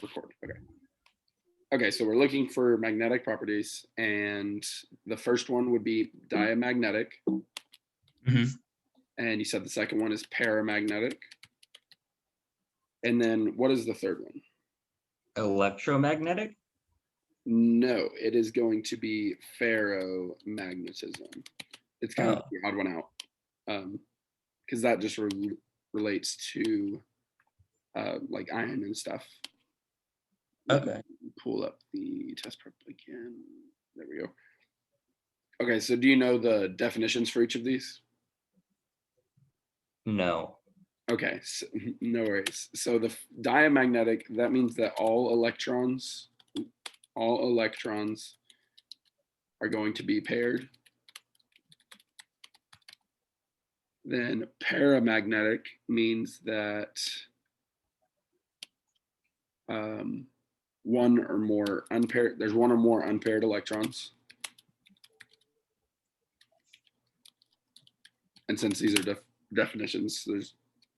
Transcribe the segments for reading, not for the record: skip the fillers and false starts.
Record. Okay. Okay, so we're looking for magnetic properties, and the first one would be diamagnetic, Mm-hmm. and you said the second one is paramagnetic. And then what is the third one? Electromagnetic? No, it is going to be ferromagnetism. It's kind of the odd one out, because that just relates to like iron and stuff. Okay. Pull up the test prep again. There we go. Okay, so do you know the definitions for each of these? No. Okay, so, no worries. So the diamagnetic, that means that all electrons are going to be paired. Then paramagnetic means that one or more unpaired, there's one or more unpaired electrons. And since these are definitions, there's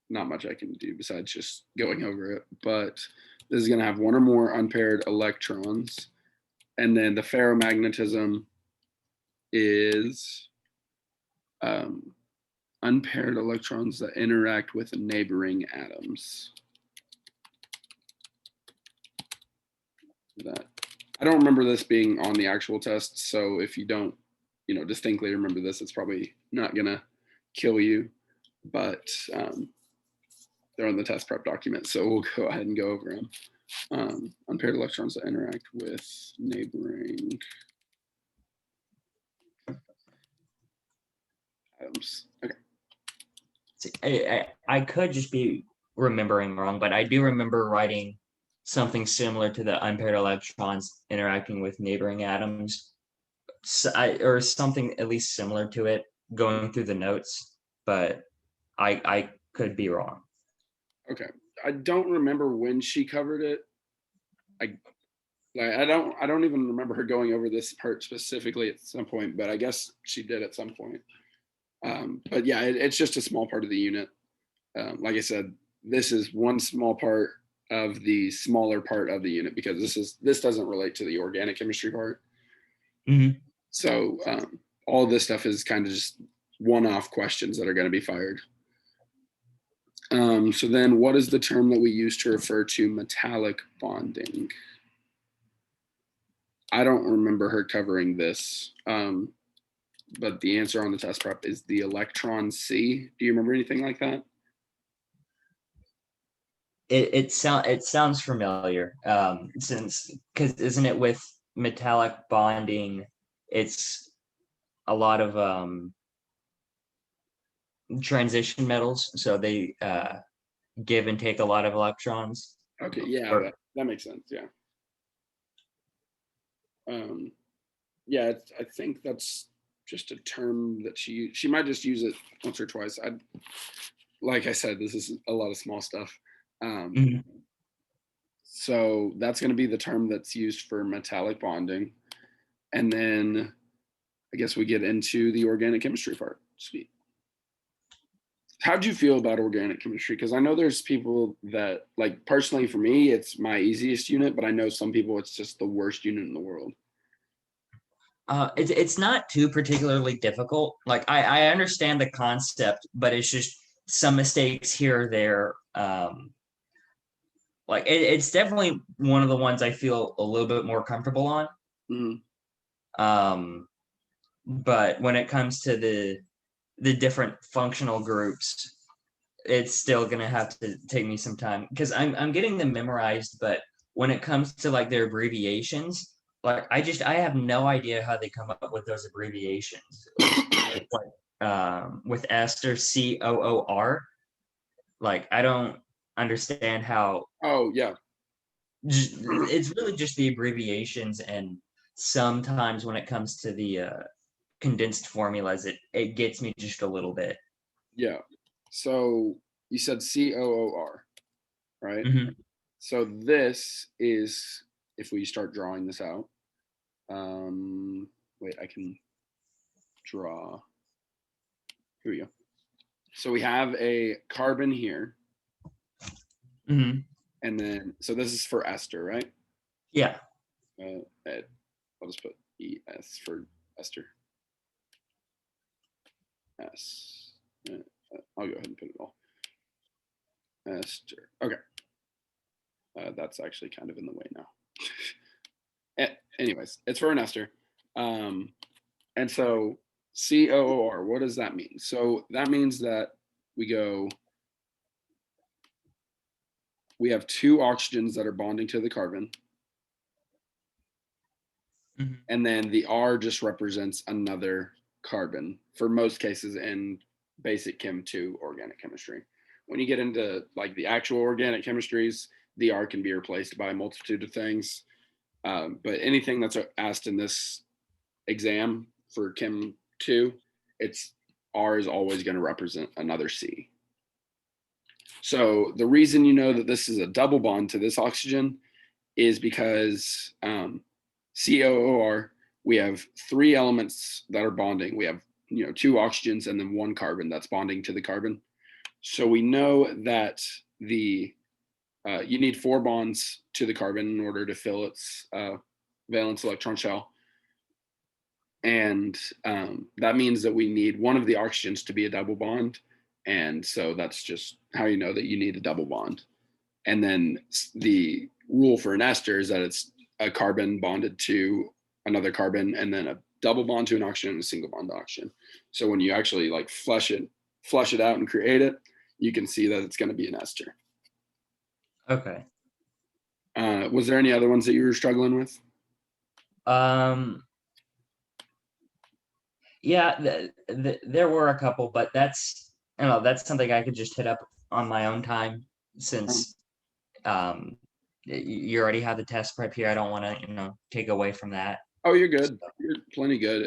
not much I can do besides just going over it. But this is going to have one or more unpaired electrons. And then the ferromagnetism is unpaired electrons that interact with neighboring atoms. That I don't remember this being on the actual test, so if you don't, distinctly remember this, it's probably not gonna kill you, but they're on the test prep document, so we'll go ahead and go over them. Unpaired electrons that interact with neighboring atoms. Okay. I could just be remembering wrong, but I do remember writing something similar to the unpaired electrons interacting with neighboring atoms, or something at least similar to it going through the notes, but I could be wrong. Okay, I don't remember when she covered it. I don't even remember her going over this part specifically at some point, but I guess she did at some point. But yeah, it's just a small part of the unit. Like I said, this is one small part of the smaller part of the unit, because this doesn't relate to the organic chemistry part. Mm-hmm. So all this stuff is kind of just one-off questions that are going to be fired. So then what is the term that we use to refer to metallic bonding? I don't remember her covering this, but the answer on the test prep is the electron C. Do you remember anything like that? It sounds familiar, because isn't it with metallic bonding, it's a lot of transition metals, so they give and take a lot of electrons. Okay, yeah, that makes sense. Yeah. Yeah, I think that's just a term that she might just use it once or twice. Like I said, this is a lot of small stuff. Mm-hmm. So that's going to be the term that's used for metallic bonding. And then I guess we get into the organic chemistry part. Sweet. How do you feel about organic chemistry? Because I know there's people that, like, personally for me, it's my easiest unit, but I know some people it's just the worst unit in the world. It's not too particularly difficult. Like I understand the concept, but it's just some mistakes here or there. Like it's definitely one of the ones I feel a little bit more comfortable on. Mm-hmm. But when it comes to the different functional groups, it's still gonna have to take me some time because I'm getting them memorized, but when it comes to like their abbreviations, like I have no idea how they come up with those abbreviations. With Esther COOR, like I don't understand how. Oh yeah. It's really just the abbreviations, and sometimes when it comes to the condensed formulas, it gets me just a little bit. Yeah. So you said COOR, right? Mm-hmm. So this is, if we start drawing this out, wait, I can draw. Here we go. So we have a carbon here. Mm-hmm. And then, so this is for ester, right? Yeah. Ed. I'll just put ES for ester. S. I'll go ahead and put it all. Ester. Okay. That's actually kind of in the way now. Anyways, it's for an ester. And so COOR, what does that mean? So that means that we have two oxygens that are bonding to the carbon. Mhm. And then the R just represents another carbon for most cases in basic Chem 2 organic chemistry. When you get into like the actual organic chemistries, the R can be replaced by a multitude of things. But anything that's asked in this exam for Chem 2, it's R is always going to represent another C. So the reason you know that this is a double bond to this oxygen is because COOR, we have three elements that are bonding. We have two oxygens and then one carbon that's bonding to the carbon. So we know that you need 4 bonds to the carbon in order to fill its valence electron shell. And that means that we need one of the oxygens to be a double bond. And so that's just how you know that you need a double bond. And then the rule for an ester is that it's a carbon bonded to another carbon and then a double bond to an oxygen and a single bond to oxygen. So when you actually like flush it out and create it, you can see that it's going to be an ester. Okay. Was there any other ones that you were struggling with? Yeah, there were a couple, but that's something I could just hit up on my own time since you already have the test prep here. I don't want to take away from that. Oh, you're good. You're plenty good.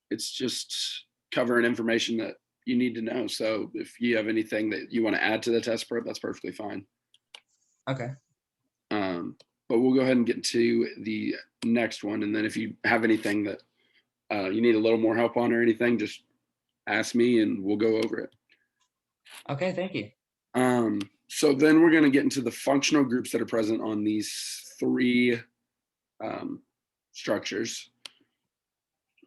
It's just covering information that you need to know. So if you have anything that you want to add to the test prep, that's perfectly fine. Okay. But we'll go ahead and get to the next one. And then if you have anything that you need a little more help on or anything, just ask me and we'll go over it. Okay, thank you. So then we're going to get into the functional groups that are present on these 3 structures.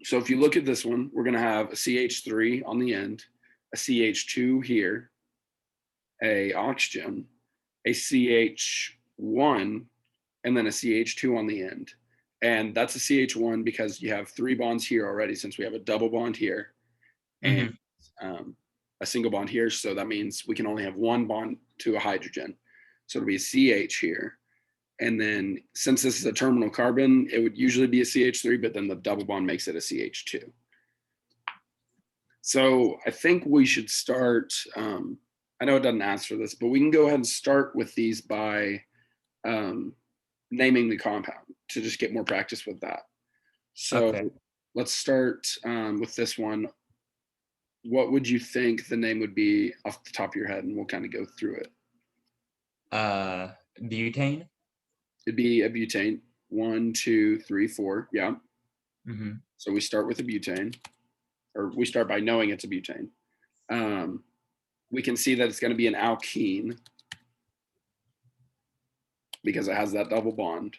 So if you look at this one, we're going to have a CH3 on the end, a CH2 here, a oxygen, a CH1, and then a CH2 on the end. And that's a CH1 because you have 3 bonds here already, since we have a double bond here and a single bond here. So that means we can only have 1 bond to a hydrogen. So it'll be a CH here. And then since this is a terminal carbon, it would usually be a CH3, but then the double bond makes it a CH2. So I think we should start, I know it doesn't ask for this, but we can go ahead and start with these by naming the compound to just get more practice with that. So Okay. let's start with this one. What would you think the name would be off the top of your head? And we'll kind of go through it. Butane. It'd be a butane. 1, 2, 3, 4. Yeah. So we start with a butane, or we start by knowing it's a butane. We can see that it's going to be an alkene because it has that double bond.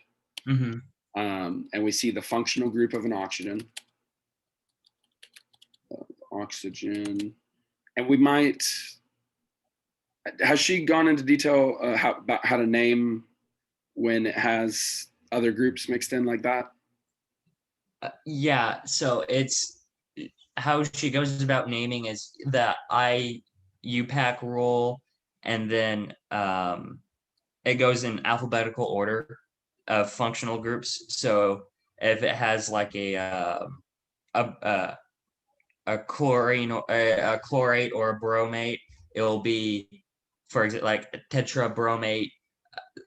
And we see the functional group of an oxygen. Oxygen. And we might, has she gone into detail about how to name when it has other groups mixed in like that? Yeah, so it's how she goes about naming is the IUPAC rule, and then it goes in alphabetical order of functional groups. So if it has like a chlorine or a chlorate or a bromate, it will be, for example, like tetrabromate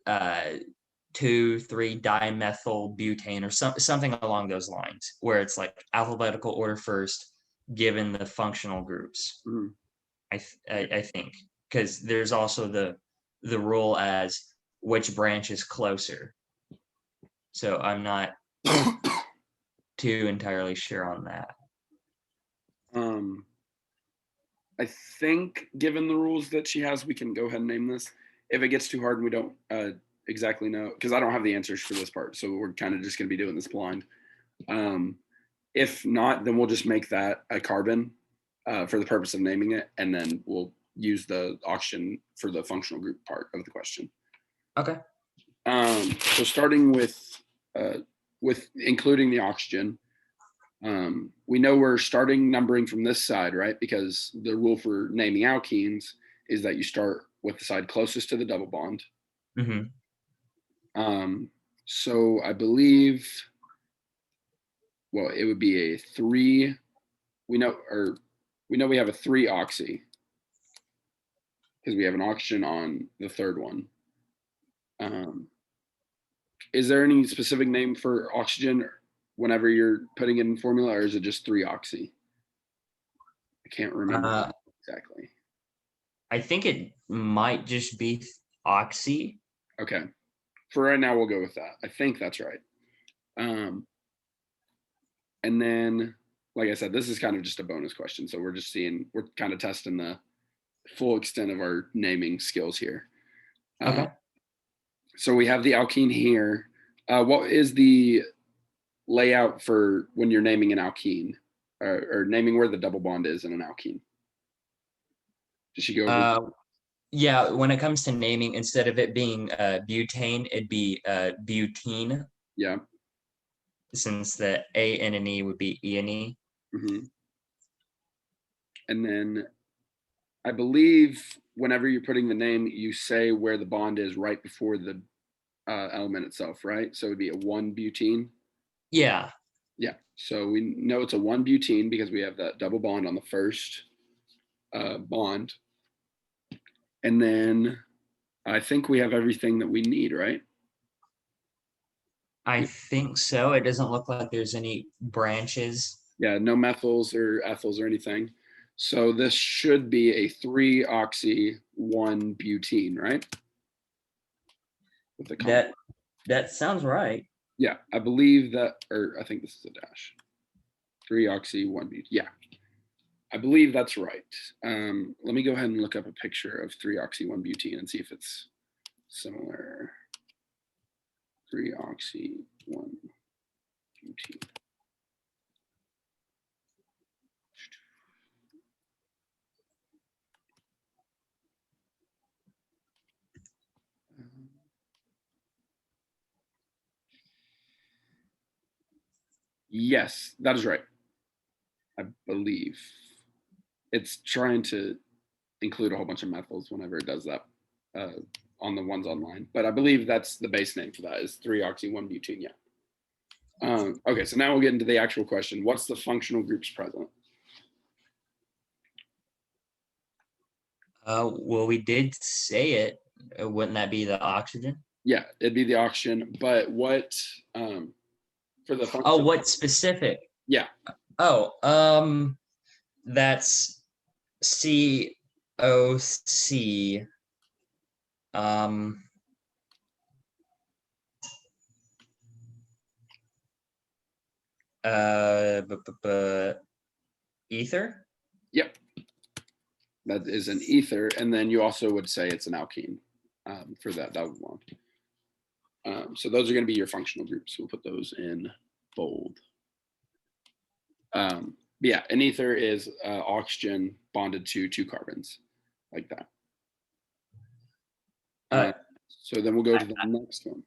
2,3 dimethyl butane or something along those lines, where it's like alphabetical order first, given the functional groups. I think, because there's also the rule as which branch is closer. So I'm not too entirely sure on that. I think given the rules that she has, we can go ahead and name this. if it gets too hard and we don't exactly know, because I don't have the answers for this part, so we're kind of just going to be doing this blind. If not, then we'll just make that a carbon for the purpose of naming it, and then we'll use the oxygen for the functional group part of the question. Okay. So starting with including the oxygen, we know we're starting numbering from this side, right? Because the rule for naming alkenes is that you start with the side closest to the double bond. So I believe, well, it would be a 3. We know we have a 3 oxy because we have an oxygen on the third one. Is there any specific name for oxygen whenever you're putting it in formula, or is it just 3 oxy? I can't remember exactly. I think it might just be oxy. Okay. For right now, we'll go with that. I think that's right. And then, like I said, this is kind of just a bonus question. So we're kind of testing the full extent of our naming skills here. Okay. So we have the alkene here. What is the layout for when you're naming an alkene, or naming where the double bond is in an alkene? Did she go over? Yeah, when it comes to naming, instead of it being butane, it'd be butene. Yeah. Since the A and an E would be E and E. Mm-hmm. And then I believe whenever you're putting the name, you say where the bond is right before the element itself, right? So it'd be a 1-butene. Yeah. Yeah. So we know it's a 1-butene because we have that double bond on the first bond. And then I think we have everything that we need, right? I think so. It doesn't look like there's any branches. Yeah, no methyls or ethyls or anything. So this should be a 3-oxy 1-butene, right? With the that sounds right. Yeah, I believe that, or I think this is a dash. 3-oxy 1-butene. Yeah, I believe that's right. Let me go ahead and look up a picture of 3-oxy 1-butene and see if it's similar. 3-oxy 1-butene. Yes, that is right. I believe it's trying to include a whole bunch of methyls whenever it does that on the ones online. But I believe that's the base name for that is 3-oxy 1-butene. Yeah. Okay, so now we'll get into the actual question. What's the functional groups present? Well, we did say it. Wouldn't that be the oxygen? Yeah, it'd be the oxygen. But what for the function? Oh, what specific? Yeah. Oh, that's COC. Ether. Yep. That is an ether, and then you also would say it's an alkene for that double bond. So those are going to be your functional groups. We'll put those in bold. But yeah, an ether is oxygen bonded to 2 carbons, like that. So then we'll go to the next one.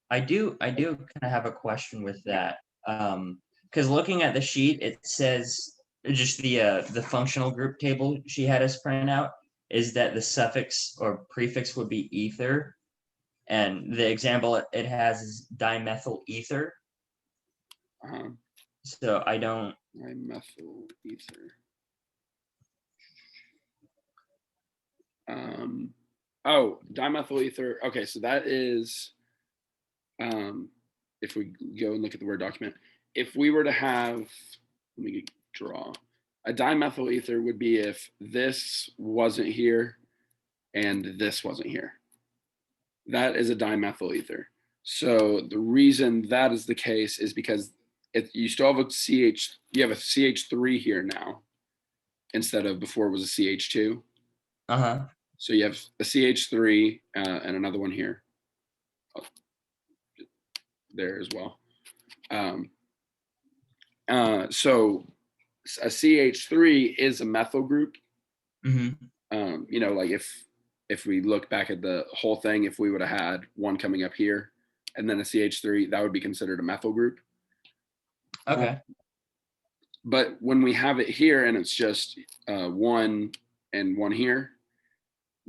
I do kind of have a question with that. Because looking at the sheet, it says just the functional group table she had us print out is that the suffix or prefix would be ether, and the example it has is dimethyl ether. So I don't. Dimethyl ether. Oh, dimethyl ether. Okay, so that is, if we go and look at the Word document, if we were to have, let me draw, a dimethyl ether would be if this wasn't here and this wasn't here. That is a dimethyl ether. So the reason that is the case is because you still have you have a CH3 here now, instead of before it was a CH2. Uh-huh. So you have a CH3 and another one here. Oh, there as well. So a CH3 is a methyl group. You know, like if we look back at the whole thing, if we would have had one coming up here and then a CH3, that would be considered a methyl group. Okay. But when we have it here and it's just one and one here,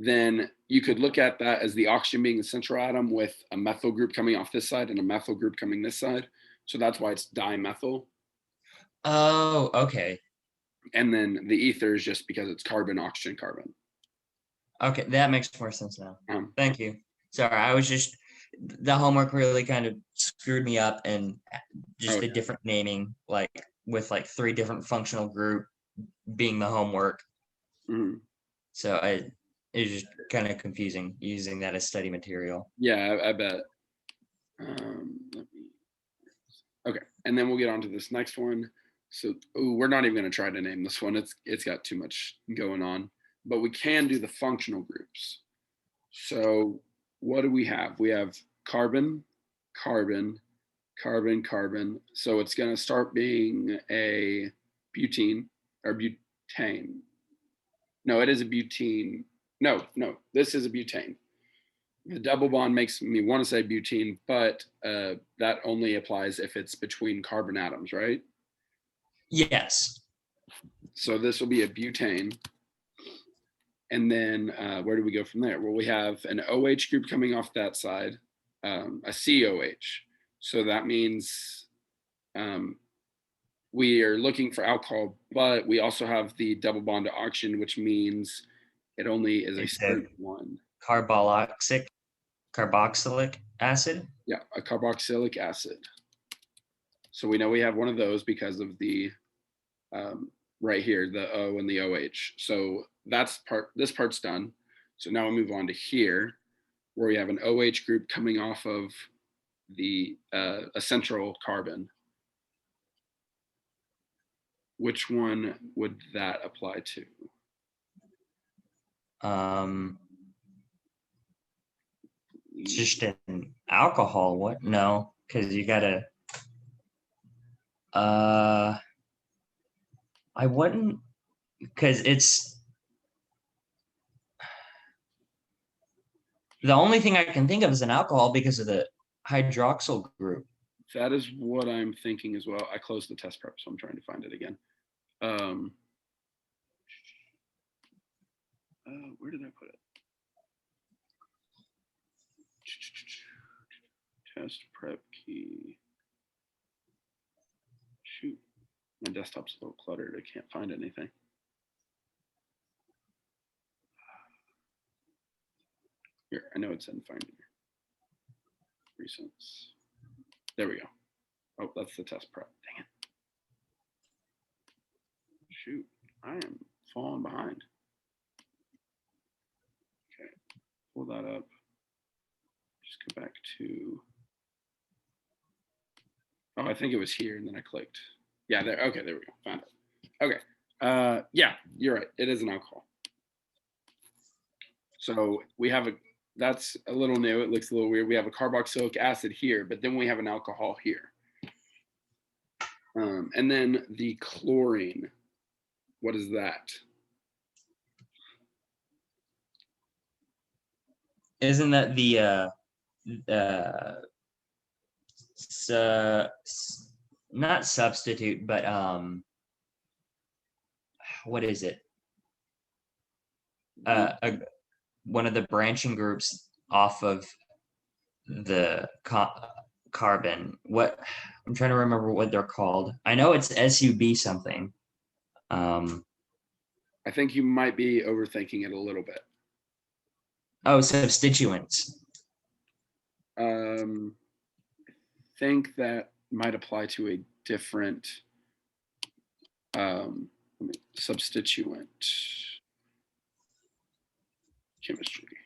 then you could look at that as the oxygen being the central atom with a methyl group coming off this side and a methyl group coming this side. So that's why it's dimethyl. Oh, okay. And then the ether is just because it's carbon, oxygen, carbon. Okay, that makes more sense now. Um, Thank you. Sorry, I was just the homework really kind of screwed me up, and just the yeah. different naming, like with like 3 different functional group being the homework. Mhm. So it's just kind of confusing using that as study material. Yeah, I bet. Okay, and then we'll get on to this next one. So we're not even going to try to name this one. It's got too much going on, but we can do the functional groups. So what do we have? We have carbon, carbon, carbon, carbon. So it's going to start being a butene or butane. No, it is a butene. No, this is a butane. The double bond makes me want to say butene, but that only applies if it's between carbon atoms, right? Yes. So this will be a butane. And then where do we go from there? Well, we have an OH group coming off that side, a COH. So that means we are looking for alcohol, but we also have the double bond to oxygen, which means it only is a certain one. Carboxylic acid. Yeah, a carboxylic acid. So we know we have one of those because of the right here, the O and the OH. So this part's done. So now we'll move on to here, where we have an OH group coming off of the a central carbon. Which one would that apply to? It's just an alcohol. What? No, because you gotta. I wouldn't, because it's the only thing I can think of is an alcohol because of the hydroxyl group. That is what I'm thinking as well. I closed the test prep, so I'm trying to find it again. Where did I put it? Test prep key. Shoot, my desktop's a little cluttered. I can't find anything. Here, I know it's in Finder. Recents. There we go. Oh, that's the test prep. Dang it. Shoot, I am falling behind. Okay, pull that up. Just go back to. Oh, I think it was here, and then I clicked. Yeah, there. Okay, there we go. Found it. Okay. Yeah, you're right. It is an alcohol. So we have that's a little new. It looks a little weird. We have a carboxylic acid here, but then we have an alcohol here. And then the chlorine. What is that? Isn't that the not substitute, but what is it? One of the branching groups off of the carbon. What, I'm trying to remember what they're called. I know it's SUB something. I think you might be overthinking it a little bit. Oh, substituents. I think that might apply to a different substituent chemistry.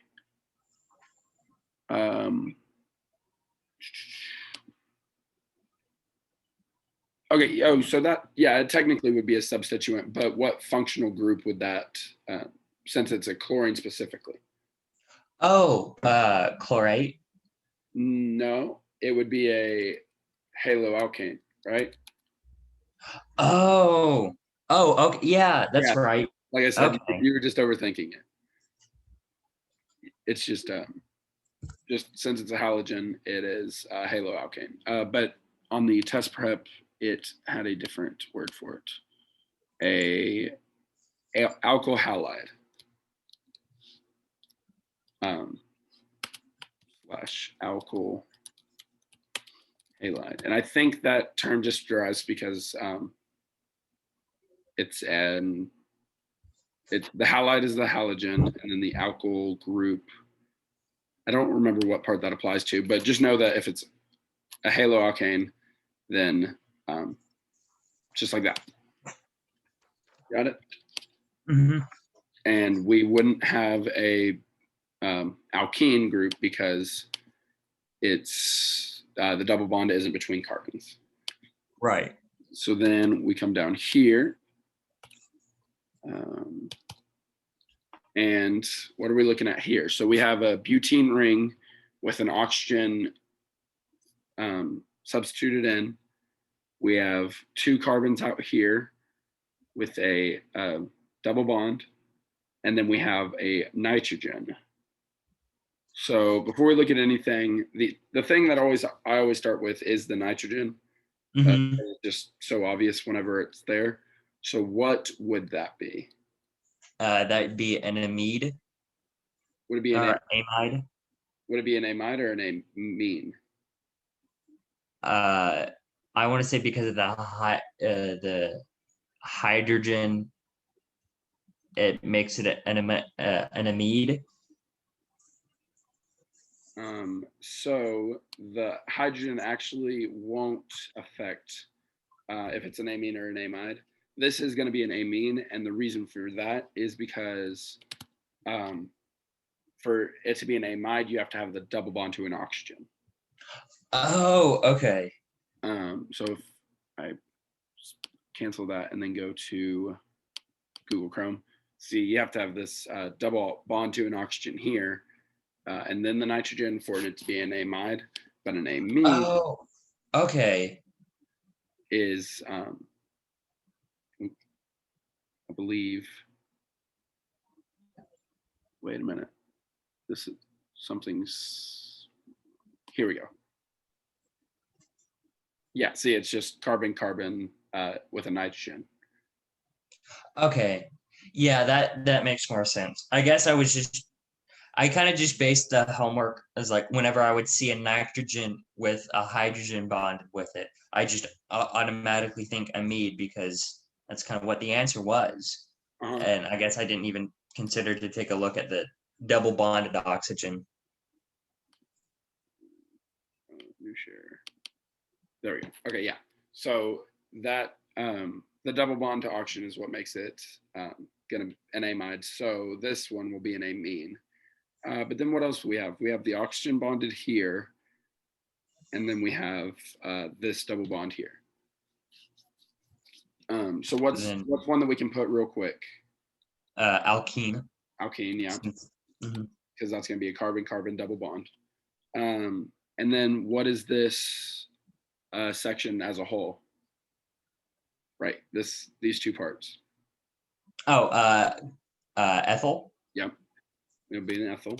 Okay. Oh, so that, yeah, it technically would be a substituent, but what functional group would that since it's a chlorine specifically. Oh, chlorate. No, it would be a haloalkane, right? Oh, okay. Yeah, that's Yeah. right. Like I said, Okay. you were just overthinking it. It's just since it's a halogen, it is haloalkane. But on the test prep, it had a different word for it. Alkyl halide. Slash alkyl halide. And I think that term just derives because it's the halide is the halogen, and then the alkyl group, I don't remember what part that applies to, but just know that if it's a haloalkane, then just like that. Got it? Mm-hmm. And we wouldn't have a alkene group because it's the double bond isn't between carbons. Right. So then we come down here. And what are we looking at here? So we have a butene ring with an oxygen substituted in. We have 2 carbons out here with a double bond, and then we have a nitrogen. So before we look at anything, the thing that I always start with is the nitrogen. Mm-hmm. Just so obvious whenever it's there. So what would that be? That'd be an amide Would it be an or amide. would it be an amide or an amine? I want to say because of the hydrogen, it makes it an amide. So the hydrogen actually won't affect if it's an amine or an amide. This is going to be an amine, and the reason for that is because for it to be an amide, you have to have the double bond to an oxygen. Oh, okay. So if I cancel that and then go to Google Chrome, see, you have to have this double bond to an oxygen here, and then the nitrogen for it to be an amide. But an amine okay. is, I believe, wait a minute. This is something's, here we go. Yeah, see, it's just carbon with a nitrogen. Okay. Yeah, that makes more sense. I guess I kind of just based the homework as like whenever I would see a nitrogen with a hydrogen bond with it, I just automatically think amide because that's kind of what the answer was. And I guess I didn't even consider to take a look at the double bonded oxygen. New share. There we go. Okay, yeah. So that the double bond to oxygen is what makes it gonna an amide. So this one will be an amine. But then what else do we have? We have the oxygen bonded here, and then we have this double bond here. So what's one that we can put real quick? Alkene. Alkene, yeah. Mm-hmm. Because that's going to be a carbon-carbon double bond. And then what is this section as a whole? Right, these 2 parts. Oh, ethyl. Yep, it'll be an ethyl.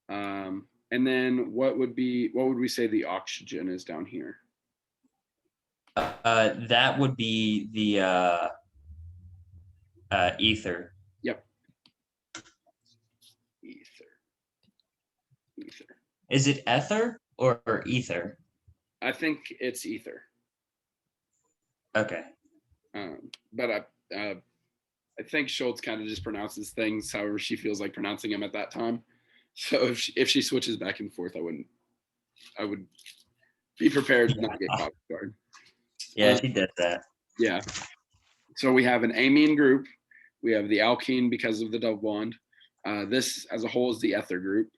And then what would we say the oxygen is down here? That would be the ether. Yep. Ether. Is it ether or ether? I think it's ether. Okay. But I think Schultz kind of just pronounces things however she feels like pronouncing them at that time. So if she switches back and forth, I would be prepared to not get caught off guard. Yeah, she did that. Yeah. So we have an amine group. We have the alkene because of the double bond. This as a whole is the ether group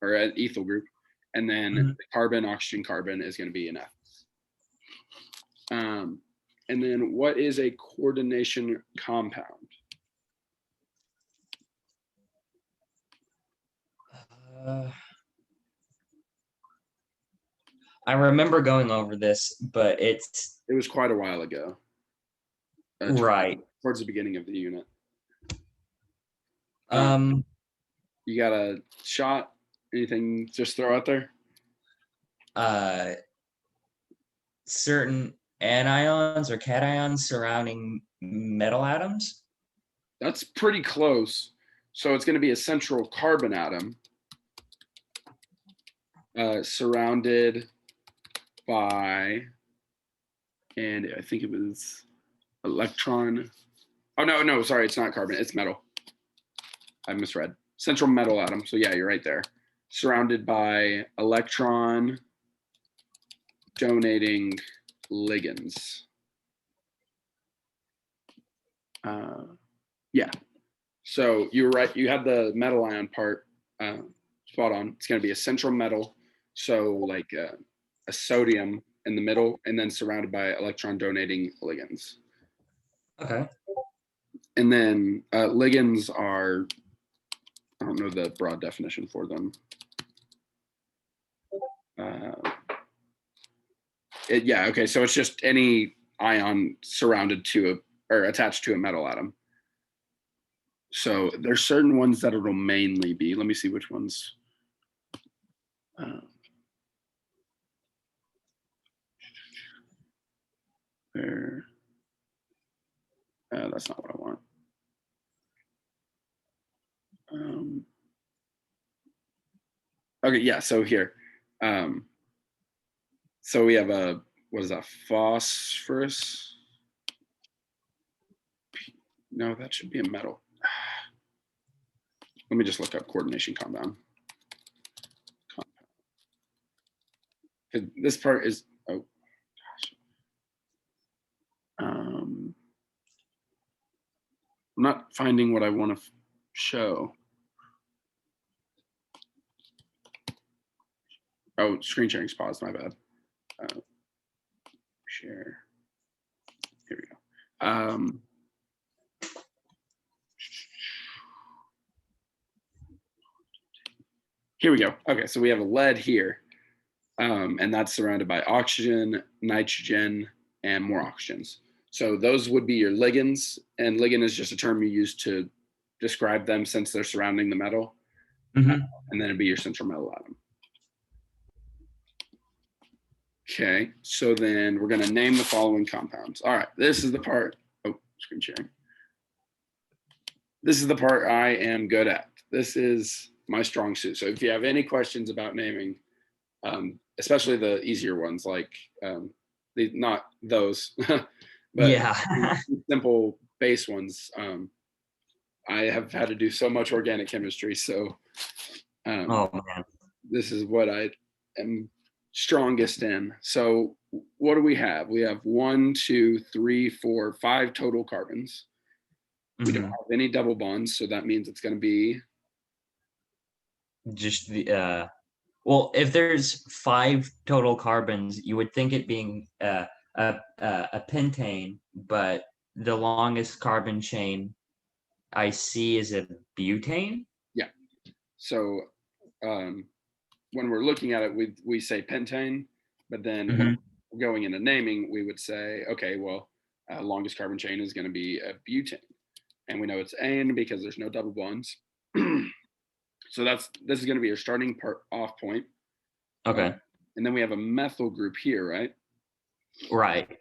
or an ethyl group. And then the carbon, oxygen, carbon is going to be an F. And then what is a coordination compound? I remember going over this, but it's It was quite a while ago. right. Towards the beginning of the unit. Um, You got a shot? Anything just throw out there? Certain anions or cations surrounding metal atoms. That's pretty close. So it's going to be a central carbon atom surrounded by, and I think it was electron. Oh, no, sorry, it's not carbon, it's metal. I misread. Central metal atom. So yeah, you're right there. Surrounded by electron donating ligands. Yeah. So you're right. You had the metal ion part spot on. It's going to be a central metal. So like a sodium in the middle and then surrounded by electron donating ligands. Okay. And then ligands are, I don't know the broad definition for them. Yeah, okay. So it's just any ion surrounded to or attached to a metal atom. So there's certain ones that it'll mainly be. Let me see which ones. There. That's not what I want. Okay, yeah. So here, so we have a what is that? Phosphorus. No, that should be a metal. Let me just look up coordination compound. This part is, oh gosh. I'm not finding what I want to show. Oh, screen sharing's paused, my bad. Share. Here we go. Here we go. Okay, so we have a lead here. And that's surrounded by oxygen, nitrogen, and more oxygens. So those would be your ligands, and ligand is just a term you use to describe them since they're surrounding the metal. And then it'd be your central metal atom. Okay, so then we're going to name the following compounds. All right, this is the part. Oh, screen sharing. This is the part I am good at. This is my strong suit. So if you have any questions about naming, especially the easier ones, like not those, but yeah, simple base ones. I have had to do so much organic chemistry, so oh man, this is what I am strongest in. So what do we have? We have 1, 2, 3, 4, 5 total carbons. We don't have any double bonds, so that means it's going to be just the well, if there's 5 total carbons, you would think it being a pentane, but the longest carbon chain I see is a butane. Yeah. So when we're looking at it, we say pentane, but then when we're going into naming, we would say, okay, well, longest carbon chain is going to be a butane, and we know it's ane because there's no double bonds. So this is going to be your starting off point. Okay. And then we have a methyl group here, right? Right.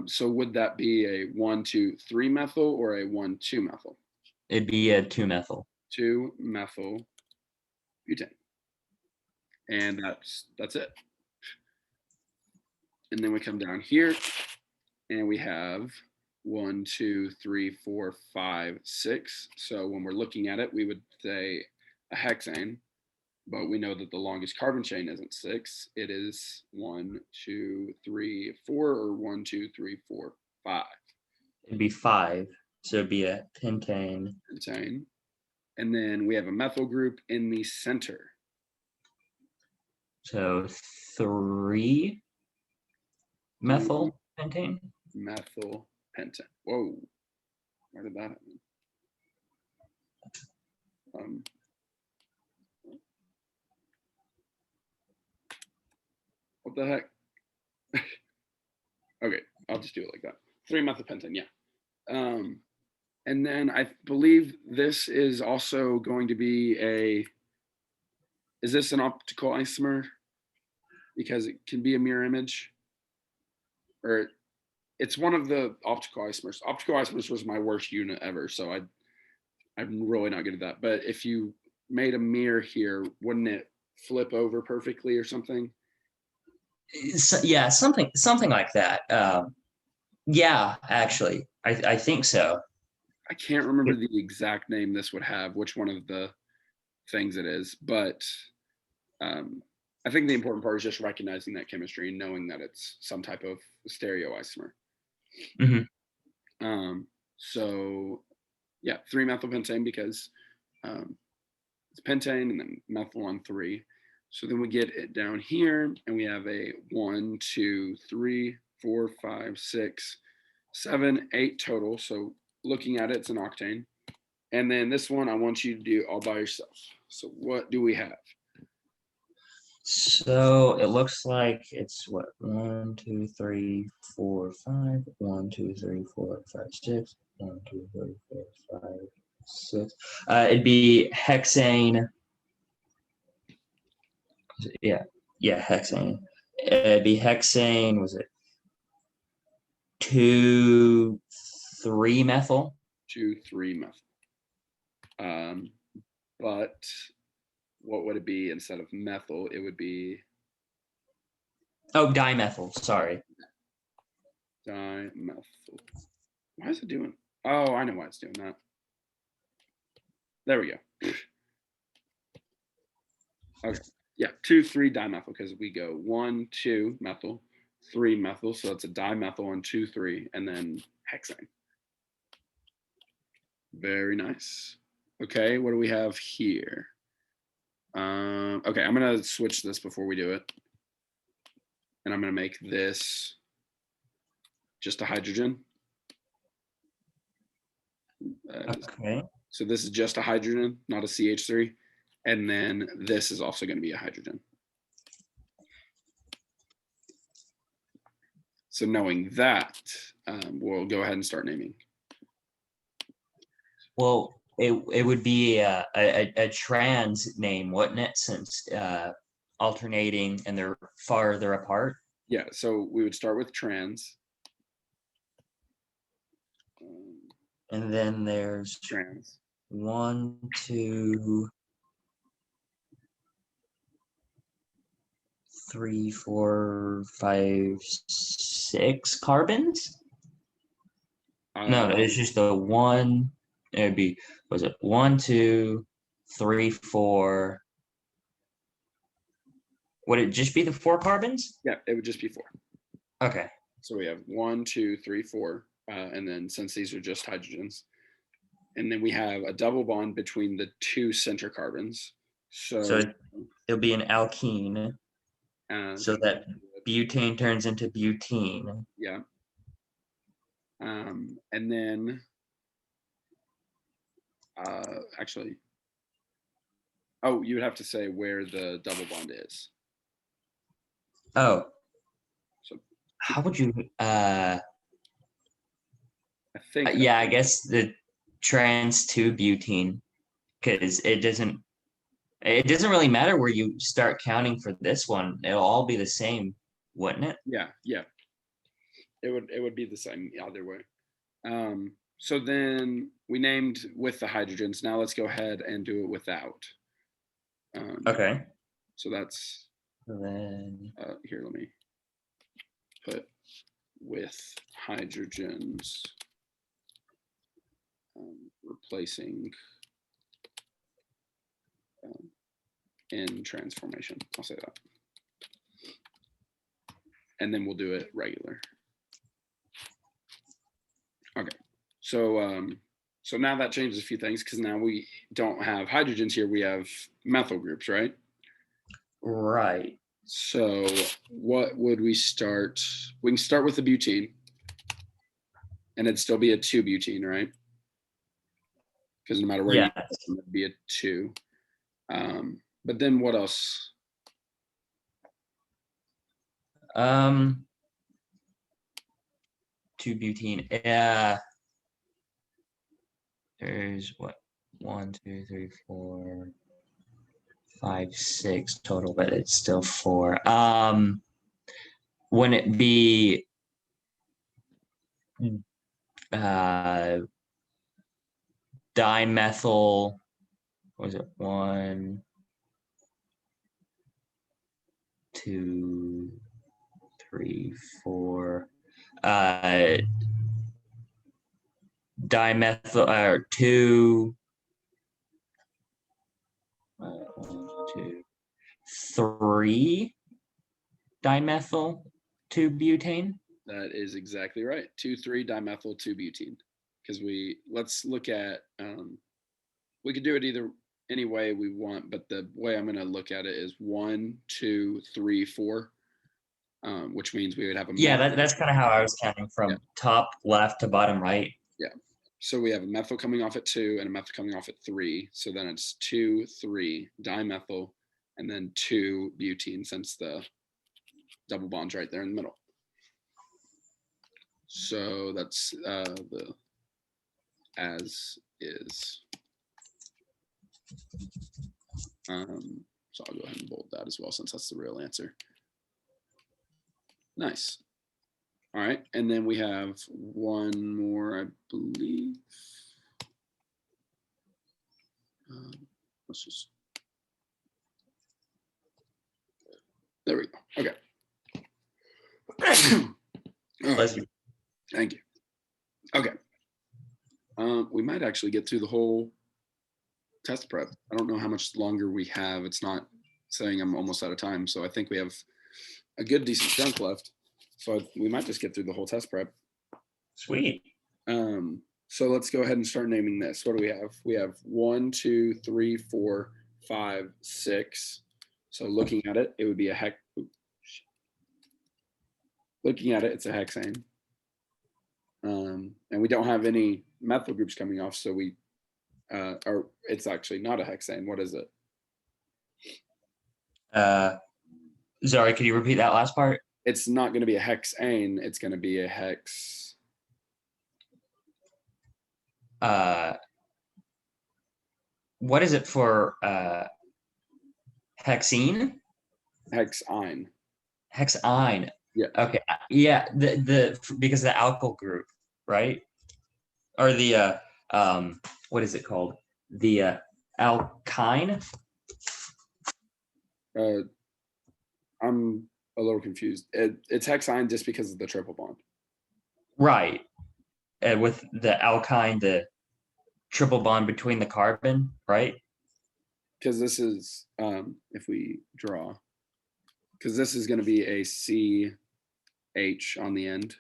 So would that be a 1, 2, 3 methyl or a 1, 2 methyl? It'd be a 2-methyl. 2 methyl butane. And that's it. And then we come down here and we have 1, 2, 3, 4, 5, 6. So when we're looking at it, we would say a hexane, but we know that the longest carbon chain isn't 6. It is 1, 2, 3, 4, or 1, 2, 3, 4, 5. It'd be 5. So it'd be a pentane. Pentane. And then we have a methyl group in the center. So 3 methyl pentane. Methyl pentane. Whoa. Where did that happen? What the heck? Okay, I'll just do it like that. 3-methylpentane, yeah. And then I believe this is also going to be is this an optical isomer? Because it can be a mirror image. Or it's one of the optical isomers. Optical isomers was my worst unit ever, so I'm really not good at that. But if you made a mirror here, wouldn't it flip over perfectly or something? Yeah, something like that. Yeah, actually, I think so. I can't remember the exact name this would have, which one of the things it is, but I think the important part is just recognizing that chemistry and knowing that it's some type of stereoisomer. Mhm. So yeah, 3-methylpentane because it's pentane and then methyl on 3. So then we get it down here and we have a 1, 2, 3, 4, 5, 6, 7, 8 total. So looking at it, it's an octane. And then this one I want you to do all by yourself. So what do we have? So it looks like it's what 1, 2, 3, 4, 5. 1, 2, 3, 4, 5, 6. 1, 2, 3, 4, 5, 6. It'd be hexane. Yeah, hexane. It'd be hexane. Was it 2, 3 methyl? 2, 3 methyl. But what would it be instead of methyl? It would be Oh, dimethyl. Sorry. dimethyl. Why is it doing? Oh, I know why it's doing that. There we go. Okay. Yeah, 2, 3 dimethyl because we go 1, 2 methyl, 3 methyl. So it's a dimethyl on 2, 3, and then hexane. Very nice. Okay, what do we have here? Okay, I'm gonna switch this before we do it. And I'm gonna make this just a hydrogen. Okay. So this is just a hydrogen, not a CH3. And then this is also going to be a hydrogen. So knowing that, we'll go ahead and start naming. Well, it would be a trans name, wouldn't it? Since alternating and they're farther apart. Yeah, so we would start with trans. And then there's Trans. 1, 2, 3, 4, 5, 6 carbons. No, it's just the one. It'd be, was it 1, 2, 3, 4? Would it just be the 4 carbons? Yeah, it would just be 4. Okay. So we have 1, 2, 3, 4. And then since these are just hydrogens, and then we have a double bond between the 2 center carbons. So it'll be an alkene. So that butane turns into butene. Yeah. And then actually, oh, you would have to say where the double bond is. Oh. So how would you I think yeah, I guess the trans 2 butene, because it doesn't really matter where you start counting for this one. It'll all be the same, wouldn't it? Yeah. It would be the same either way. So then we named with the hydrogens. Now let's go ahead and do it without. Okay. So that's then here. Let me put with hydrogens, replacing in transformation. I'll say that. And then we'll do it regular. Okay. So so now that changes a few things because now we don't have hydrogens here. We have methyl groups, right? Right. So what would we start? We can start with the butene. And it'd still be a 2-butene, right? Because no matter where you put them, it'd be a 2. But then what else? 2-butene. Yeah. There's what? 1, 2, 3, 4, 5, 6 total, but it's still 4. Wouldn't it be dimethyl? What was it? 1, 2, 3, 4. Dimethyl or 2, 1, 2, 3 dimethyl 2-butane. That is exactly right. 2,3-dimethyl 2-butene. Because let's look at, we could do it either any way we want, but the way I'm going to look at it is 1, 2, 3, 4, which means we would have a Yeah, that's kind of how I was counting from top left to bottom right. Yeah. So we have a methyl coming off at 2 and a methyl coming off at 3. So then it's 2, 3 dimethyl, and then 2 butene, since the double bond's right there in the middle. So that's the as is. So I'll go ahead and bold that as well, since that's the real answer. Nice. All right, and then we have one more, I believe. Let's just. There we go. Okay. Bless you. Thank you. Okay. We might actually get through the whole test prep. I don't know how much longer we have. It's not saying I'm almost out of time, so I think we have a good decent chunk left. So we might just get through the whole test prep. Sweet. So let's go ahead and start naming this. What do we have? We have 1, 2, 3, 4, 5, 6. So looking at it, it would be a looking at it, it's a hexane. And we don't have any methyl groups coming off, so we, or it's actually not a hexane. What is it? Sorry, could you repeat that last part? It's not going to be a hexane. It's going to be a hex. What is it for hexene? Hexine. Hexine. Yeah. Okay. Yeah. The because of the alkyl group, right? Or the what is it called? The alkyne. I'm a little confused. It's hexine just because of the triple bond. Right. With the alkyne, the triple bond between the carbon, right? Because this is, if we draw, because this is going to be a CH on the end.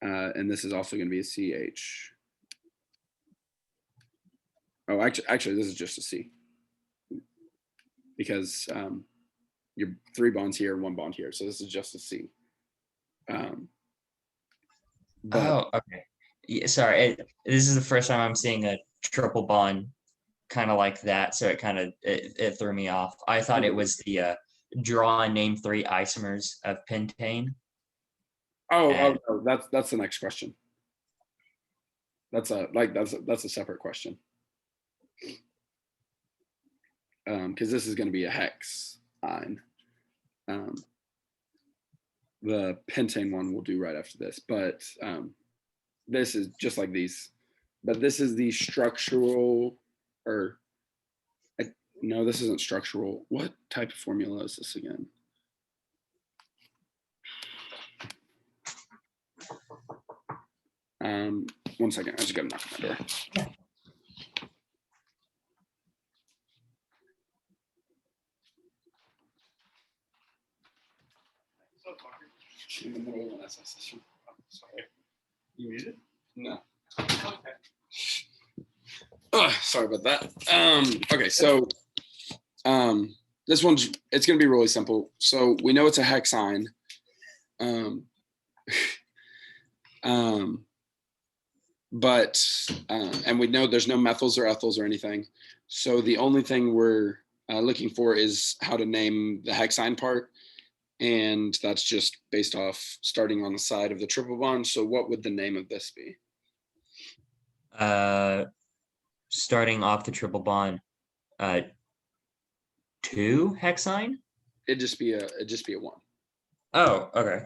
And this is also going to be a CH. Oh, actually, this is just a C. Because you're 3 bonds here, 1 bond here. So this is just a C. Oh, okay. Yeah, sorry. This is the first time I'm seeing a triple bond kind of like that. So it kind of, it threw me off. I thought it was the draw and name 3 isomers of pentane. Oh, that's the next question. That's a separate question. Because this is going to be a hexine. The pentane one we'll do right after this, but this is just like these. But this is the structural, or no, this isn't structural. What type of formula is this again? One second, I just got to knock on my door. Yeah. In the middle of an SS session. Sorry. You need it? No. Okay. Oh, sorry about that. Okay, so this one's, it's going to be really simple. So we know it's a hexine. But and we know there's no methyls or ethyls or anything. So the only thing we're looking for is how to name the hexine part. And that's just based off starting on the side of the triple bond. So what would the name of this be? Starting off the triple bond, 2 hexyne. It'd just be a 1. Oh, okay.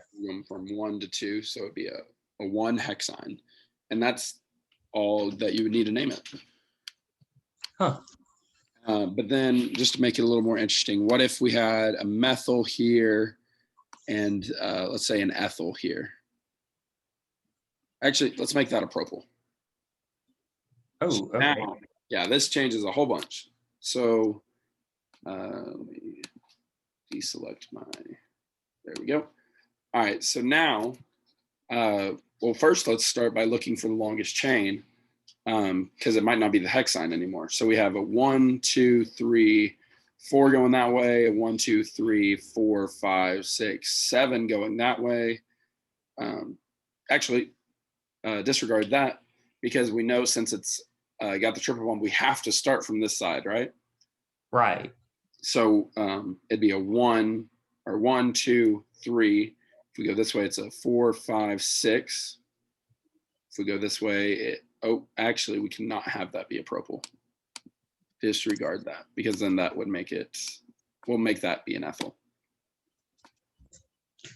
From 1 to 2, so it'd be a 1 hexyne, and that's all that you would need to name it. Huh. But then, just to make it a little more interesting, what if we had a methyl here, and let's say an ethyl here? Actually, let's make that a propyl. Oh, So okay. now, yeah, this changes a whole bunch. So let me deselect my. There we go. All right, so now, well, first let's start by looking for the longest chain, because it might not be the hexyne anymore. So we have a 1, 2, 3, 4 going that way, a 1, 2, 3, 4, 5, 6, 7 going that way. Actually, disregard that, because we know since it's got the triple bond, we have to start from this side, right? Right. So it'd be a 1 or 1, 2, 3. If we go this way, it's a 4, 5, 6. If we go this way, actually, we cannot have that be a propyl. Disregard that, because then that would make it, we'll make that be an ethyl.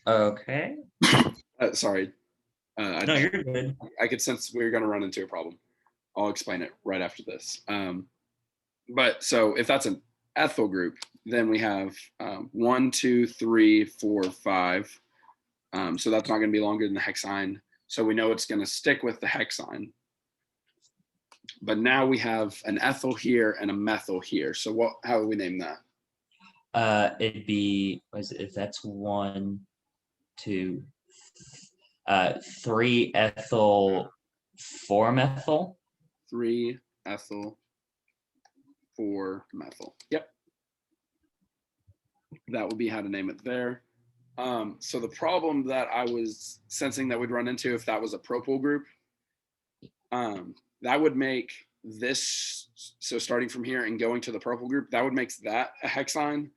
Okay. Sorry. No, you're good. I could sense we were going to run into a problem. I'll explain it right after this. But so if that's an ethyl group, then we have 1, 2, 3, 4, 5. So that's not going to be longer than the hexyne. So we know it's going to stick with the hexyne. But now we have an ethyl here and a methyl here. So how do we name that? It'd be, if that's 1, 2, 3 ethyl, 4 methyl. 3 ethyl, 4 methyl. Yep. That would be how to name it there. So the problem that I was sensing that we'd run into if that was a propyl group, that would make this, so starting from here and going to the propyl group, that would make that a hexyne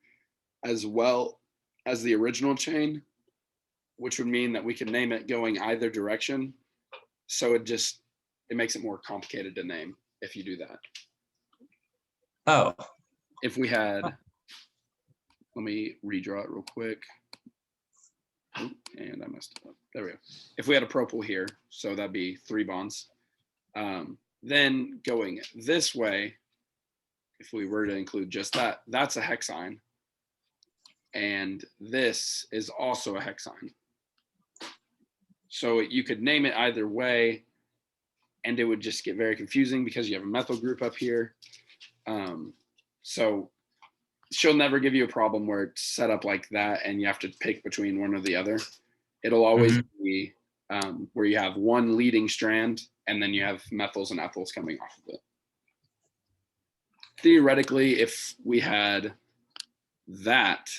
as well as the original chain, which would mean that we could name it going either direction. So it makes it more complicated to name if you do that. Oh. If we had, let me redraw it real quick. And I messed it up. There we go. If we had a propyl here, so that'd be 3 bonds. Then going this way, if we were to include just that, that's a hexyne. And this is also a hexyne. So you could name it either way, and it would just get very confusing because you have a methyl group up here. So she'll never give you a problem where it's set up like that and you have to pick between one or the other. It'll always be where you have one leading strand and then you have methyls and ethyls coming off of it. Theoretically, if we had that,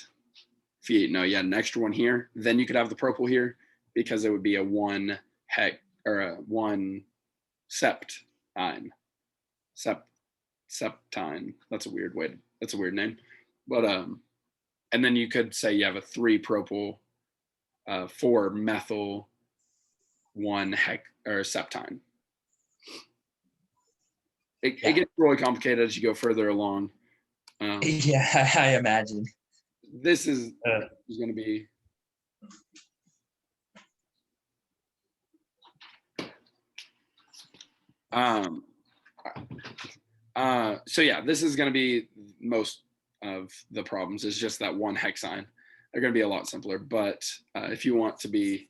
if you had an extra one here, then you could have the propyl here because it would be a 1 septine. Septine. That's a weird name. But and then you could say you have a 3 propyl, 4 methyl, 1 septine. It gets really complicated as you go further along. Yeah, I imagine. This is going to be. So yeah, this is going to be most of the problems. Is just that 1 hexyne. They're going to be a lot simpler. But if you want to be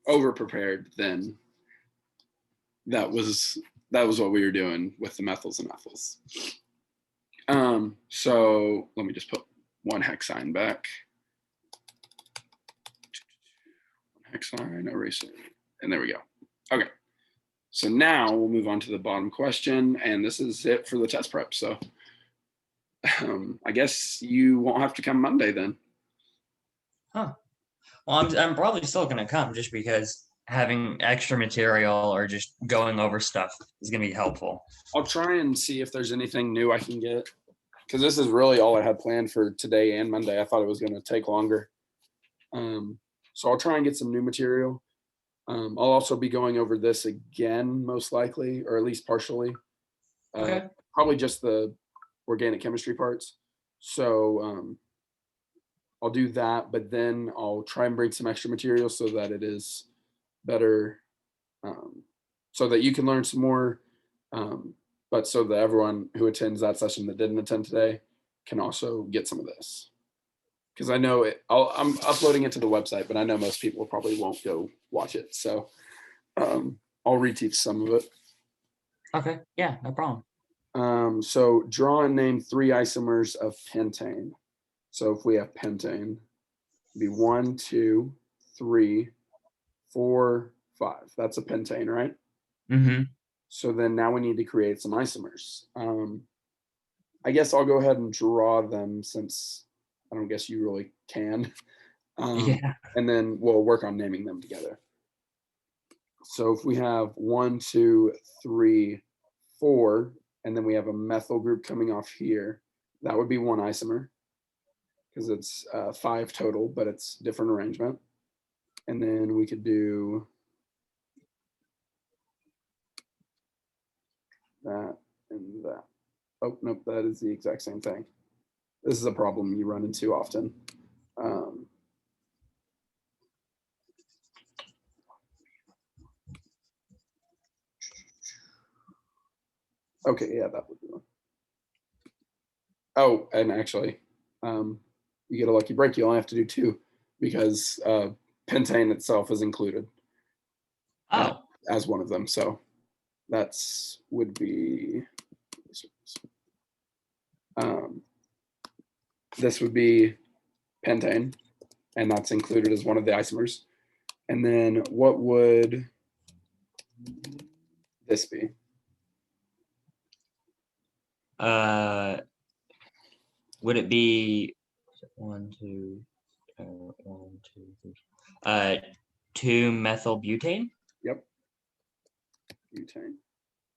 over prepared, then that was what we were doing with the methyls and ethyls. So let me just put 1 hexyne back. Hexyne eraser, and there we go. Okay. So now we'll move on to the bottom question, and this is it for the test prep. So I guess you won't have to come Monday then. Huh. Well, I'm probably still going to come just because having extra material or just going over stuff is going to be helpful. I'll try and see if there's anything new I can get, because this is really all I had planned for today and Monday. I thought it was going to take longer. So I'll try and get some new material. I'll also be going over this again, most likely, or at least partially. Okay. Probably just the organic chemistry parts. So I'll do that, but then I'll try and bring some extra material so that it is better, so that you can learn some more, but so that everyone who attends that session that didn't attend today can also get some of this. Because I know I'm uploading it to the website, but I know most people probably won't go watch it. So I'll reteach some of it. Okay. Yeah, no problem. So draw and name 3 isomers of pentane. So if we have pentane, it'd be 1, 2, 3, 4, 5. That's a pentane, right? Mm-hmm. So then now we need to create some isomers. I guess I'll go ahead and draw them since I don't guess you really can. Yeah. And then we'll work on naming them together. So if we have 1, 2, 3, 4, and then we have a methyl group coming off here, that would be 1 isomer because it's 5 total, but it's different arrangement. And then we could do that and that. Oh, nope, that is the exact same thing. This is a problem you run into often. Okay, yeah, that would be one. Oh, and actually, you get a lucky break. You only have to do 2 because pentane itself is included Oh. as one of them. So that's would be this would be pentane, and that's included as one of the isomers. And then what would this be? Would it be 1, 2, 1, 2, 3, 2-methyl butane? Yep, butane.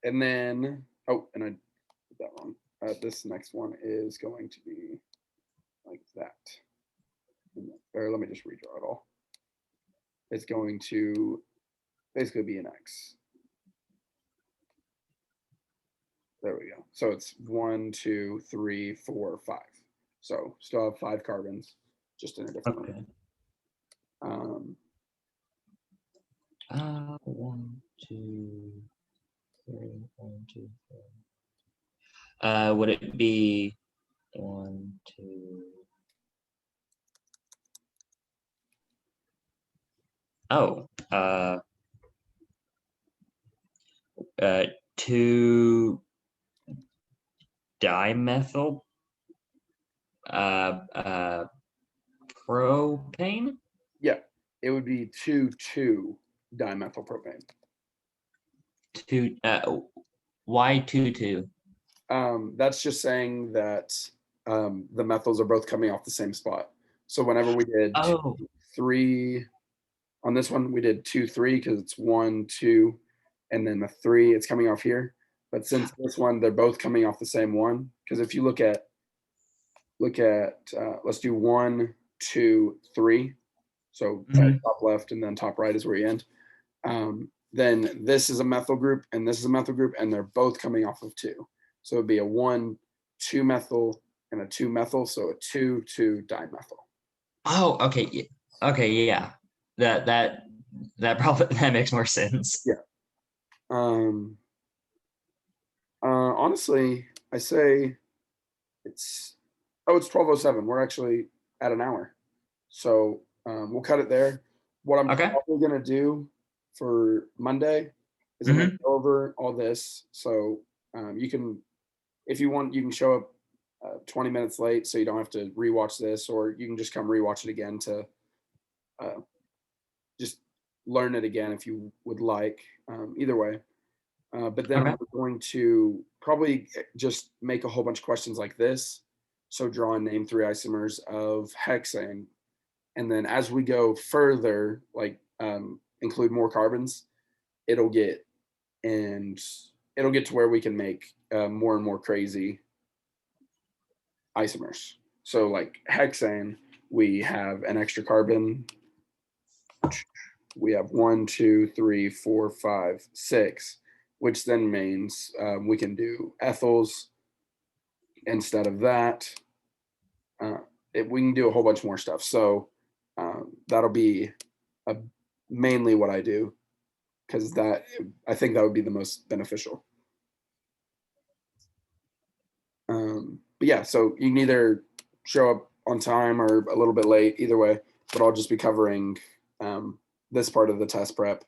And then, oh, and I did that wrong. This next one is going to be like that. Or let me just redraw it all. It's going to basically be an X. There we go. So it's 1, 2, 3, 4, 5. So still have 5 carbons, just in a different Okay. way. 1, 2, 3, 1, 2, 3. Would it be 1, 2? Oh, 2 dimethyl propane. Yeah, it would be 2,2 dimethyl propane. Why 2,2? That's just saying that the methyls are both coming off the same spot. So whenever we did 2, 3 on this one, we did 2, 3 because it's 1, 2, and then the 3 it's coming off here. But since this one, they're both coming off the same one. Because if you look at let's do 1, 2, 3. So top left and then top right is where you end. Then this is a methyl group and this is a methyl group, and they're both coming off of 2. So it'd be a 1, 2 methyl and a 2 methyl. So a 2, 2 dimethyl. Oh, okay. Okay, yeah. That probably that makes more sense. Yeah. Honestly, I say it's 12:07. We're actually at an hour. So we'll cut it there. What I'm Okay. probably gonna do for Monday is I'm gonna go over all this. So you can, if you want, you can show up 20 minutes late, so you don't have to rewatch this, or you can just come rewatch it again to just learn it again if you would like. Either way. But then I'm going to probably just make a whole bunch of questions like this. So draw and name 3 isomers of hexane. And then as we go further, like include more carbons, it'll get to where we can make more and more crazy isomers. So like hexane, we have an extra carbon. We have 1, 2, 3, 4, 5, 6, which then means we can do ethyls instead of that. We can do a whole bunch more stuff. So that'll be mainly what I do, because I think that would be the most beneficial. But yeah, so you can either show up on time or a little bit late, either way, but I'll just be covering this part of the test prep,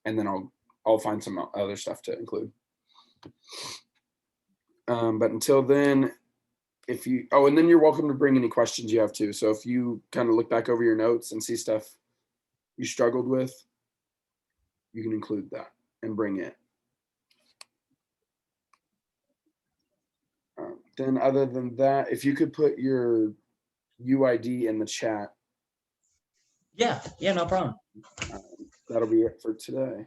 and then I'll find some other stuff to include. But until then, and then you're welcome to bring any questions you have too. So if you kind of look back over your notes and see stuff you struggled with, you can include that and bring it. Then other than that, if you could put your UID in the chat. Yeah, no problem. That'll be it for today.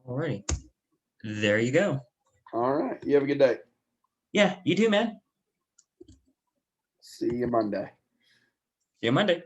Alrighty. There you go. All right. You have a good day. Yeah, you too, man. See you Monday. See you Monday.